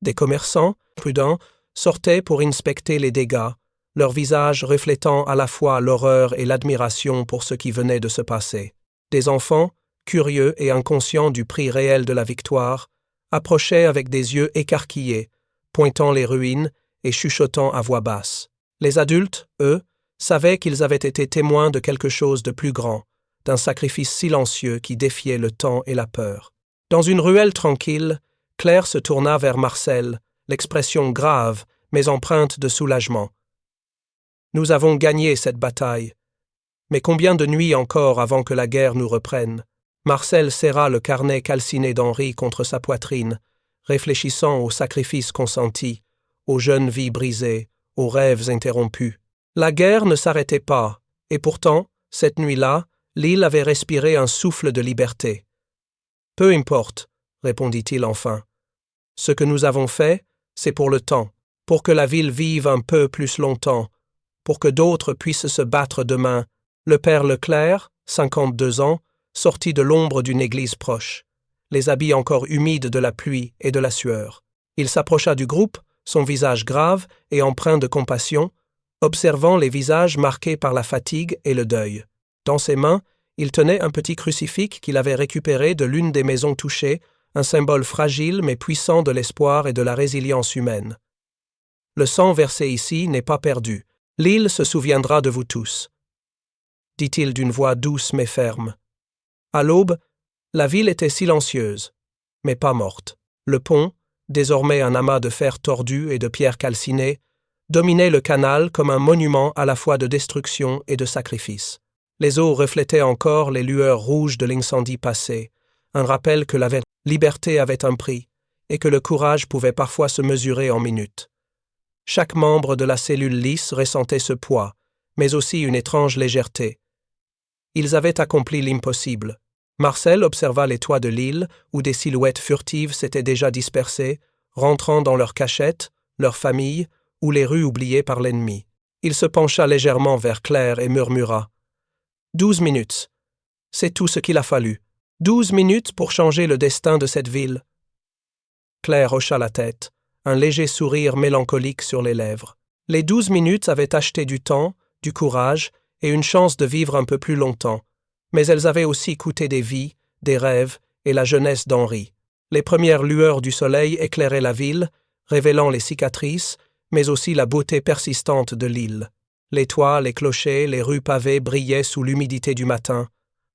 Des commerçants, prudents, sortaient pour inspecter les dégâts, leurs visages reflétant à la fois l'horreur et l'admiration pour ce qui venait de se passer. Des enfants, curieux et inconscients du prix réel de la victoire, approchaient avec des yeux écarquillés, pointant les ruines et chuchotant à voix basse. Les adultes, eux, savaient qu'ils avaient été témoins de quelque chose de plus grand, d'un sacrifice silencieux qui défiait le temps et la peur. Dans une ruelle tranquille, Claire se tourna vers Marcel, l'expression grave, mais empreinte de soulagement. « Nous avons gagné cette bataille. Mais combien de nuits encore avant que la guerre nous reprenne ?» Marcel serra le carnet calciné d'Henri contre sa poitrine, réfléchissant aux sacrifices consentis, aux jeunes vies brisées, aux rêves interrompus. La guerre ne s'arrêtait pas, et pourtant, cette nuit-là, l'île avait respiré un souffle de liberté. « Peu importe, » répondit-il enfin. « Ce que nous avons fait, c'est pour le temps, pour que la ville vive un peu plus longtemps, pour que d'autres puissent se battre demain. » Le père Leclerc, 52 ans, sortit de l'ombre d'une église proche, les habits encore humides de la pluie et de la sueur. Il s'approcha du groupe, son visage grave et empreint de compassion, observant les visages marqués par la fatigue et le deuil. Dans ses mains, il tenait un petit crucifix qu'il avait récupéré de l'une des maisons touchées, un symbole fragile mais puissant de l'espoir et de la résilience humaine. « Le sang versé ici n'est pas perdu. L'île se souviendra de vous tous, » dit-il d'une voix douce mais ferme. À l'aube, la ville était silencieuse, mais pas morte. Le pont, désormais un amas de fer tordu et de pierres calcinées, dominait le canal comme un monument à la fois de destruction et de sacrifice. Les eaux reflétaient encore les lueurs rouges de l'incendie passé, un rappel que la liberté avait un prix et que le courage pouvait parfois se mesurer en minutes. Chaque membre de la cellule lisse ressentait ce poids, mais aussi une étrange légèreté. Ils avaient accompli l'impossible. Marcel observa les toits de l'île, où des silhouettes furtives s'étaient déjà dispersées, rentrant dans leurs cachettes, leurs familles, ou les rues oubliées par l'ennemi. Il se pencha légèrement vers Claire et murmura « 12 minutes. C'est tout ce qu'il a fallu. 12 minutes pour changer le destin de cette ville. » Claire hocha la tête, un léger sourire mélancolique sur les lèvres. Les 12 minutes avaient acheté du temps, du courage et une chance de vivre un peu plus longtemps, mais elles avaient aussi coûté des vies, des rêves et la jeunesse d'Henri. Les premières lueurs du soleil éclairaient la ville, révélant les cicatrices, mais aussi la beauté persistante de l'île. Les toits, les clochers, les rues pavées brillaient sous l'humidité du matin,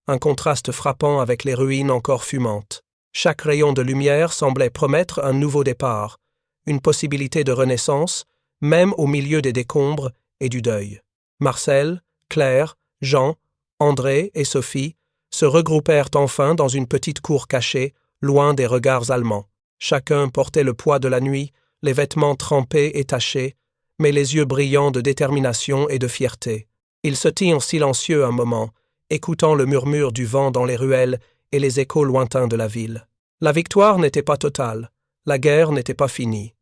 un contraste frappant avec les ruines encore fumantes. Chaque rayon de lumière semblait promettre un nouveau départ, une possibilité de renaissance, même au milieu des décombres et du deuil. Marcel, Claire, Jean, André et Sophie se regroupèrent enfin dans une petite cour cachée, loin des regards allemands. Chacun portait le poids de la nuit, les vêtements trempés et tachés, mais les yeux brillants de détermination et de fierté. Ils se tinrent silencieux un moment, écoutant le murmure du vent dans les ruelles et les échos lointains de la ville. La victoire n'était pas totale, la guerre n'était pas finie.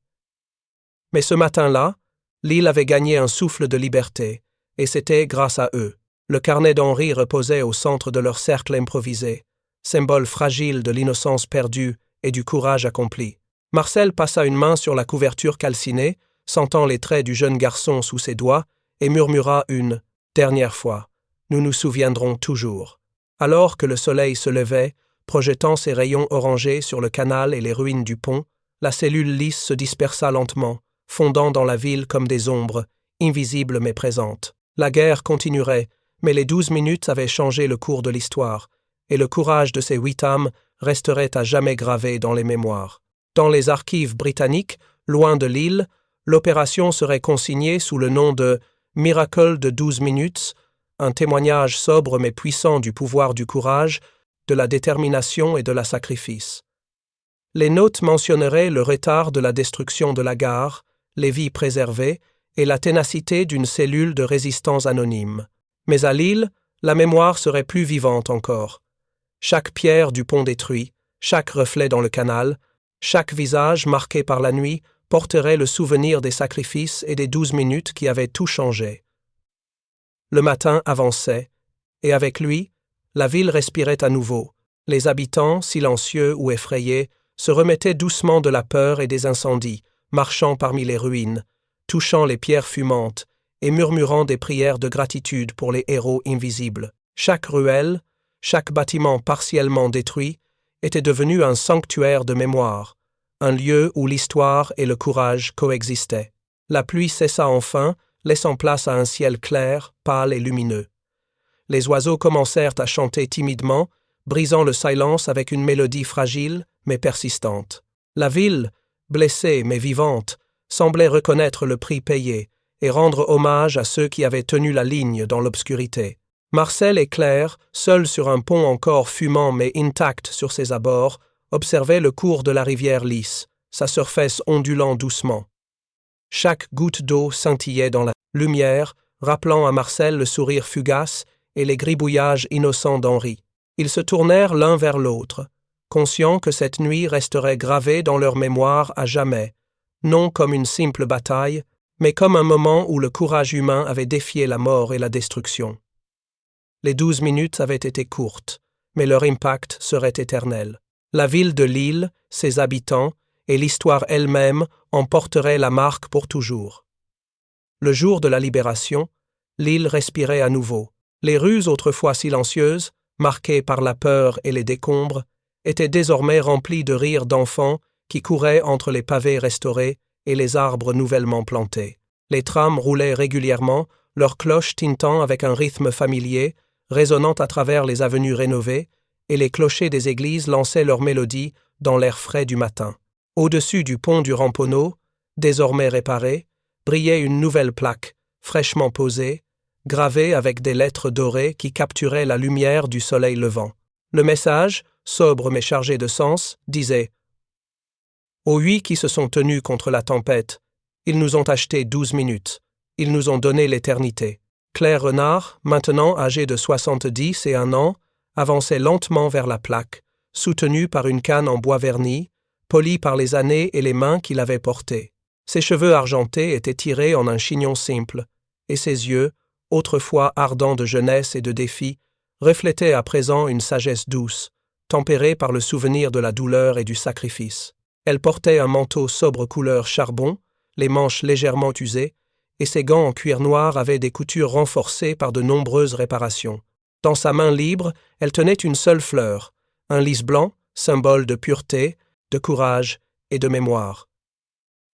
Mais ce matin-là, l'île avait gagné un souffle de liberté, et c'était grâce à eux. Le carnet d'Henri reposait au centre de leur cercle improvisé, symbole fragile de l'innocence perdue et du courage accompli. Marcel passa une main sur la couverture calcinée, sentant les traits du jeune garçon sous ses doigts, et murmura une « dernière fois, nous nous souviendrons toujours ». Alors que le soleil se levait, projetant ses rayons orangés sur le canal et les ruines du pont, la cellule lisse se dispersa lentement, fondant dans la ville comme des ombres, invisibles mais présentes. La guerre continuerait, mais les 12 minutes avaient changé le cours de l'histoire, et le courage de ces 8 âmes resterait à jamais gravé dans les mémoires. Dans les archives britanniques, loin de l'île, l'opération serait consignée sous le nom de « Miracle de 12 minutes », un témoignage sobre mais puissant du pouvoir du courage, de la détermination et de la sacrifice. Les notes mentionneraient le retard de la destruction de la gare, les vies préservées et la ténacité d'une cellule de résistants anonymes. Mais à Lille, la mémoire serait plus vivante encore. Chaque pierre du pont détruit, chaque reflet dans le canal, chaque visage marqué par la nuit porterait le souvenir des sacrifices et des 12 minutes qui avaient tout changé. Le matin avançait, et avec lui, la ville respirait à nouveau. Les habitants, silencieux ou effrayés, se remettaient doucement de la peur et des incendies, marchant parmi les ruines, touchant les pierres fumantes et murmurant des prières de gratitude pour les héros invisibles. Chaque ruelle, chaque bâtiment partiellement détruit, était devenu un sanctuaire de mémoire, un lieu où l'histoire et le courage coexistaient. La pluie cessa enfin, laissant place à un ciel clair, pâle et lumineux. Les oiseaux commencèrent à chanter timidement, brisant le silence avec une mélodie fragile mais persistante. La ville, blessée mais vivante, semblait reconnaître le prix payé et rendre hommage à ceux qui avaient tenu la ligne dans l'obscurité. Marcel et Claire, seuls sur un pont encore fumant mais intact sur ses abords, observaient le cours de la rivière lisse, sa surface ondulant doucement. Chaque goutte d'eau scintillait dans la lumière, rappelant à Marcel le sourire fugace et les gribouillages innocents d'Henri. Ils se tournèrent l'un vers l'autre, conscients que cette nuit resterait gravée dans leur mémoire à jamais, non comme une simple bataille, mais comme un moment où le courage humain avait défié la mort et la destruction. Les 12 minutes avaient été courtes, mais leur impact serait éternel. La ville de Lille, ses habitants et l'histoire elle-même en porteraient la marque pour toujours. Le jour de la libération, l'île respirait à nouveau. Les rues autrefois silencieuses, marquées par la peur et les décombres, étaient désormais remplies de rires d'enfants qui couraient entre les pavés restaurés et les arbres nouvellement plantés. Les trams roulaient régulièrement, leurs cloches tintant avec un rythme familier, résonnant à travers les avenues rénovées, et les clochers des églises lançaient leur mélodie dans l'air frais du matin. Au-dessus du pont du Ramponneau, désormais réparé, brillait une nouvelle plaque, fraîchement posée, gravée avec des lettres dorées qui capturaient la lumière du soleil levant. Le message, sobre mais chargé de sens, disait « Aux 8 qui se sont tenus contre la tempête, ils nous ont acheté 12 minutes, ils nous ont donné l'éternité. » Claire Renard, maintenant âgée de 70 et 1 an, avançait lentement vers la plaque, soutenue par une canne en bois verni, polie par les années et les mains qui l'avaient portée. Ses cheveux argentés étaient tirés en un chignon simple, et ses yeux, autrefois ardents de jeunesse et de défi, reflétaient à présent une sagesse douce, tempérée par le souvenir de la douleur et du sacrifice. Elle portait un manteau sobre couleur charbon, les manches légèrement usées, et ses gants en cuir noir avaient des coutures renforcées par de nombreuses réparations. Dans sa main libre, elle tenait une seule fleur, un lys blanc, symbole de pureté, de courage et de mémoire.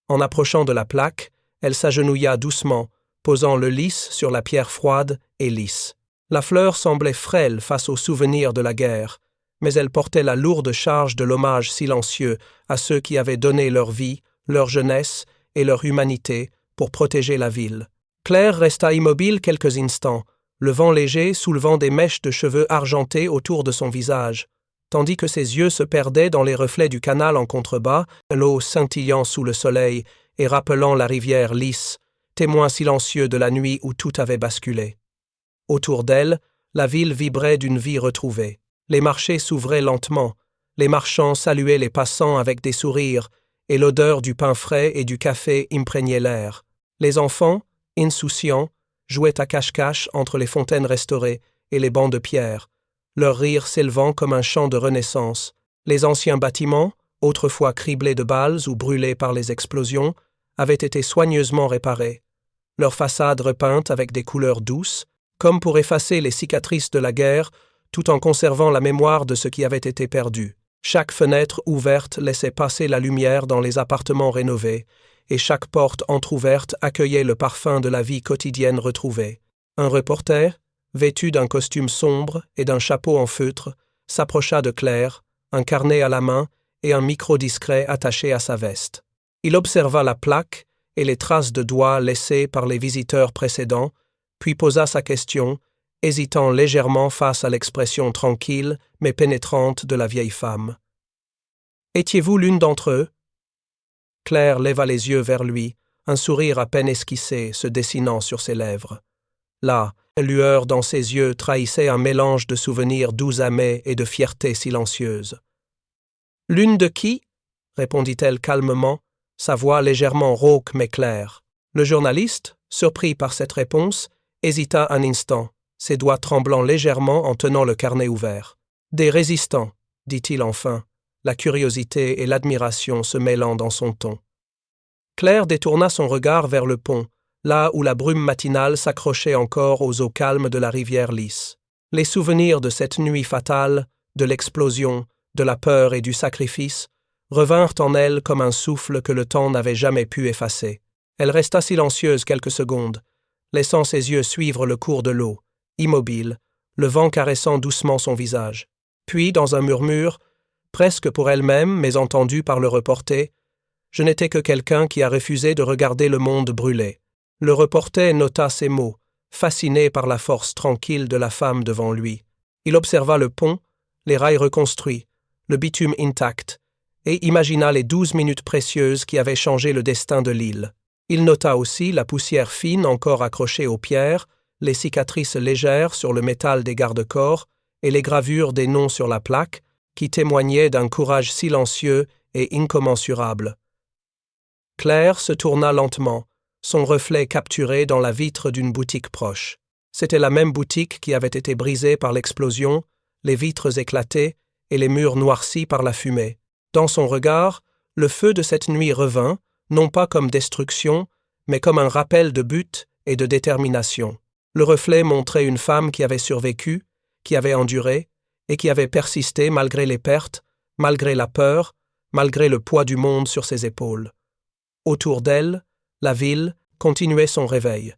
En approchant de la plaque, elle s'agenouilla doucement, posant le lys sur la pierre froide et lisse. La fleur semblait frêle face aux souvenirs de la guerre, mais elle portait la lourde charge de l'hommage silencieux à ceux qui avaient donné leur vie, leur jeunesse et leur humanité pour protéger la ville. Claire resta immobile quelques instants, le vent léger soulevant des mèches de cheveux argentés autour de son visage, tandis que ses yeux se perdaient dans les reflets du canal en contrebas, l'eau scintillant sous le soleil et rappelant la rivière lisse, témoin silencieux de la nuit où tout avait basculé. Autour d'elle, la ville vibrait d'une vie retrouvée. Les marchés s'ouvraient lentement, les marchands saluaient les passants avec des sourires, et l'odeur du pain frais et du café imprégnait l'air. Les enfants, insouciants, jouaient à cache-cache entre les fontaines restaurées et les bancs de pierre, leur rire s'élevant comme un chant de renaissance. Les anciens bâtiments, autrefois criblés de balles ou brûlés par les explosions, avaient été soigneusement réparés, leurs façades repeintes avec des couleurs douces, comme pour effacer les cicatrices de la guerre, tout en conservant la mémoire de ce qui avait été perdu. Chaque fenêtre ouverte laissait passer la lumière dans les appartements rénovés, et chaque porte entr'ouverte accueillait le parfum de la vie quotidienne retrouvée. Un reporter, vêtu d'un costume sombre et d'un chapeau en feutre, s'approcha de Claire, un carnet à la main et un micro discret attaché à sa veste. Il observa la plaque et les traces de doigts laissées par les visiteurs précédents, puis posa sa question, hésitant légèrement face à l'expression tranquille mais pénétrante de la vieille femme. « Étiez-vous l'une d'entre eux » Claire leva les yeux vers lui, un sourire à peine esquissé se dessinant sur ses lèvres. Là, la lueur dans ses yeux trahissait un mélange de souvenirs doux amers et de fierté silencieuse. « L'une de qui » répondit-elle calmement, sa voix légèrement rauque mais claire. Le journaliste, surpris par cette réponse, hésita un instant, ses doigts tremblant légèrement en tenant le carnet ouvert. « Des résistants » dit-il enfin, la curiosité et l'admiration se mêlant dans son ton. Claire détourna son regard vers le pont, là où la brume matinale s'accrochait encore aux eaux calmes de la rivière lisse. Les souvenirs de cette nuit fatale, de l'explosion, de la peur et du sacrifice, revinrent en elle comme un souffle que le temps n'avait jamais pu effacer. Elle resta silencieuse quelques secondes, laissant ses yeux suivre le cours de l'eau, immobile, le vent caressant doucement son visage. Puis, dans un murmure, presque pour elle-même, mais entendu par le reporter, « Je n'étais que quelqu'un qui a refusé de regarder le monde brûler. » Le reporter nota ces mots, fasciné par la force tranquille de la femme devant lui. Il observa le pont, les rails reconstruits, le bitume intact, et imagina les 12 minutes précieuses qui avaient changé le destin de l'île. Il nota aussi la poussière fine encore accrochée aux pierres, les cicatrices légères sur le métal des garde-corps et les gravures des noms sur la plaque, qui témoignaient d'un courage silencieux et incommensurable. Claire se tourna lentement, son reflet capturé dans la vitre d'une boutique proche. C'était la même boutique qui avait été brisée par l'explosion, les vitres éclatées et les murs noircis par la fumée. Dans son regard, le feu de cette nuit revint, non pas comme destruction, mais comme un rappel de but et de détermination. Le reflet montrait une femme qui avait survécu, qui avait enduré, et qui avait persisté malgré les pertes, malgré la peur, malgré le poids du monde sur ses épaules. Autour d'elle, la ville continuait son réveil.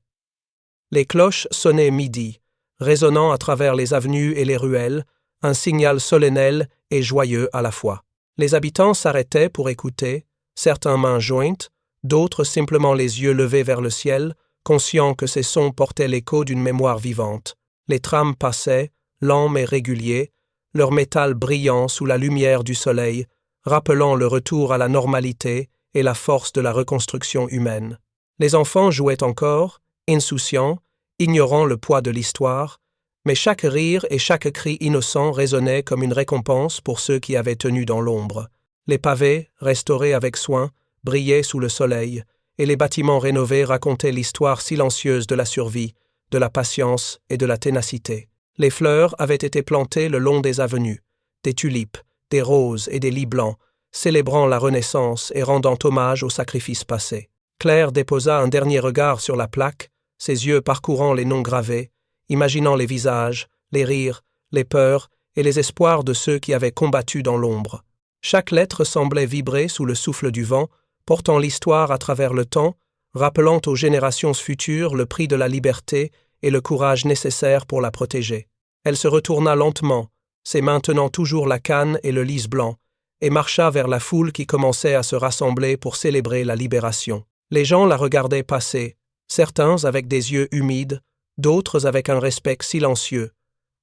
Les cloches sonnaient midi, résonnant à travers les avenues et les ruelles, un signal solennel et joyeux à la fois. Les habitants s'arrêtaient pour écouter, certains mains jointes, d'autres simplement les yeux levés vers le ciel, conscients que ces sons portaient l'écho d'une mémoire vivante. Les trams passaient, lents mais réguliers, leur métal brillant sous la lumière du soleil, rappelant le retour à la normalité et la force de la reconstruction humaine. Les enfants jouaient encore, insouciants, ignorant le poids de l'histoire, mais chaque rire et chaque cri innocent résonnaient comme une récompense pour ceux qui avaient tenu dans l'ombre. Les pavés, restaurés avec soin, brillaient sous le soleil, et les bâtiments rénovés racontaient l'histoire silencieuse de la survie, de la patience et de la ténacité. Les fleurs avaient été plantées le long des avenues, des tulipes, des roses et des lys blancs, célébrant la Renaissance et rendant hommage aux sacrifices passés. Claire déposa un dernier regard sur la plaque, ses yeux parcourant les noms gravés, imaginant les visages, les rires, les peurs et les espoirs de ceux qui avaient combattu dans l'ombre. Chaque lettre semblait vibrer sous le souffle du vent, portant l'histoire à travers le temps, rappelant aux générations futures le prix de la liberté et le courage nécessaire pour la protéger. Elle se retourna lentement, ses mains tenant toujours la canne et le lys blanc, et marcha vers la foule qui commençait à se rassembler pour célébrer la libération. Les gens la regardaient passer, certains avec des yeux humides, d'autres avec un respect silencieux,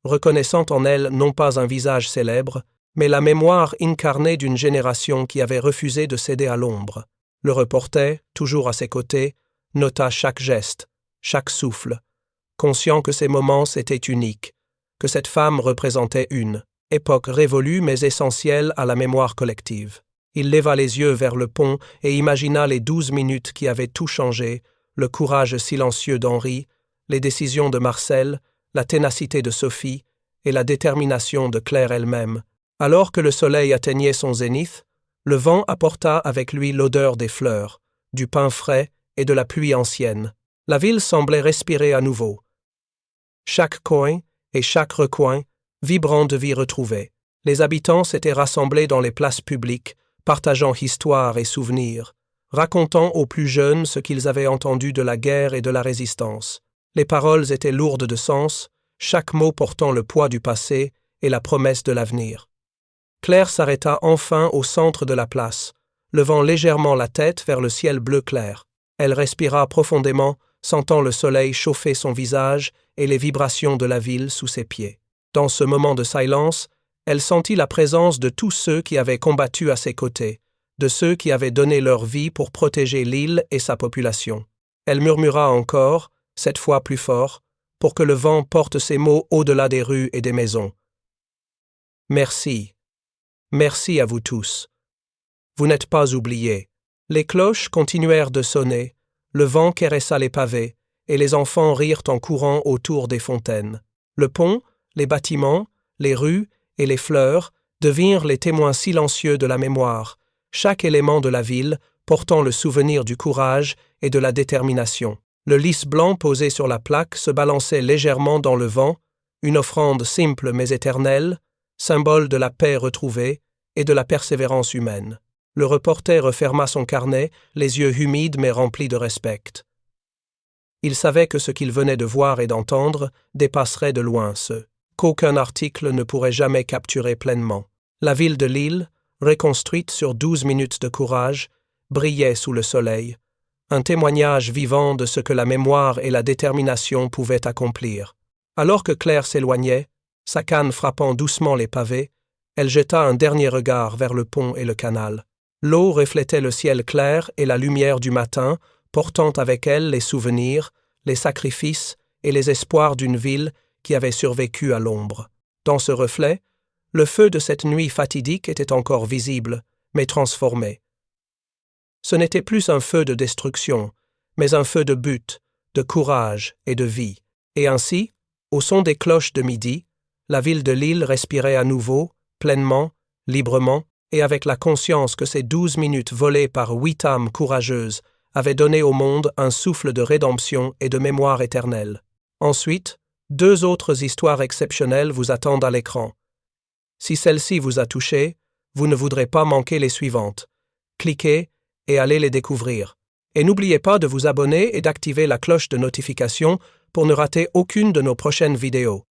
reconnaissant en elle non pas un visage célèbre, mais la mémoire incarnée d'une génération qui avait refusé de céder à l'ombre. Le reporter, toujours à ses côtés, nota chaque geste, chaque souffle, conscient que ces moments étaient uniques, que cette femme représentait une époque révolue mais essentielle à la mémoire collective. Il leva les yeux vers le pont et imagina les 12 minutes qui avaient tout changé, le courage silencieux d'Henri, les décisions de Marcel, la ténacité de Sophie et la détermination de Claire elle-même. Alors que le soleil atteignait son zénith, le vent apporta avec lui l'odeur des fleurs, du pain frais et de la pluie ancienne. La ville semblait respirer à nouveau. Chaque coin et chaque recoin, vibrant de vie retrouvée. Les habitants s'étaient rassemblés dans les places publiques, partageant histoire et souvenirs, racontant aux plus jeunes ce qu'ils avaient entendu de la guerre et de la résistance. Les paroles étaient lourdes de sens, chaque mot portant le poids du passé et la promesse de l'avenir. Claire s'arrêta enfin au centre de la place, levant légèrement la tête vers le ciel bleu clair. Elle respira profondément, sentant le soleil chauffer son visage et les vibrations de la ville sous ses pieds. Dans ce moment de silence, elle sentit la présence de tous ceux qui avaient combattu à ses côtés, de ceux qui avaient donné leur vie pour protéger l'île et sa population. Elle murmura encore, cette fois plus fort, pour que le vent porte ces mots au-delà des rues et des maisons. Merci. Merci à vous tous. Vous n'êtes pas oubliés. Les cloches continuèrent de sonner, le vent caressa les pavés, et les enfants rirent en courant autour des fontaines. Le pont, les bâtiments, les rues et les fleurs devinrent les témoins silencieux de la mémoire, chaque élément de la ville portant le souvenir du courage et de la détermination. Le lys blanc posé sur la plaque se balançait légèrement dans le vent, une offrande simple mais éternelle, symbole de la paix retrouvée et de la persévérance humaine. Le reporter referma son carnet, les yeux humides mais remplis de respect. Il savait que ce qu'il venait de voir et d'entendre dépasserait de loin ceux qu'aucun article ne pourrait jamais capturer pleinement. La ville de Lille, reconstruite sur 12 minutes de courage, brillait sous le soleil, un témoignage vivant de ce que la mémoire et la détermination pouvaient accomplir. Alors que Claire s'éloignait, sa canne frappant doucement les pavés, elle jeta un dernier regard vers le pont et le canal. L'eau reflétait le ciel clair et la lumière du matin, portant avec elle les souvenirs, les sacrifices et les espoirs d'une ville qui avait survécu à l'ombre. Dans ce reflet, le feu de cette nuit fatidique était encore visible, mais transformé. Ce n'était plus un feu de destruction, mais un feu de but, de courage et de vie. Et ainsi, au son des cloches de midi, la ville de Lille respirait à nouveau, pleinement, librement, et avec la conscience que ces 12 minutes volées par 8 âmes courageuses avaient donné au monde un souffle de rédemption et de mémoire éternelle. Ensuite, 2 autres histoires exceptionnelles vous attendent à l'écran. Si celle-ci vous a touché, vous ne voudrez pas manquer les suivantes. Cliquez et allez les découvrir. Et n'oubliez pas de vous abonner et d'activer la cloche de notification pour ne rater aucune de nos prochaines vidéos.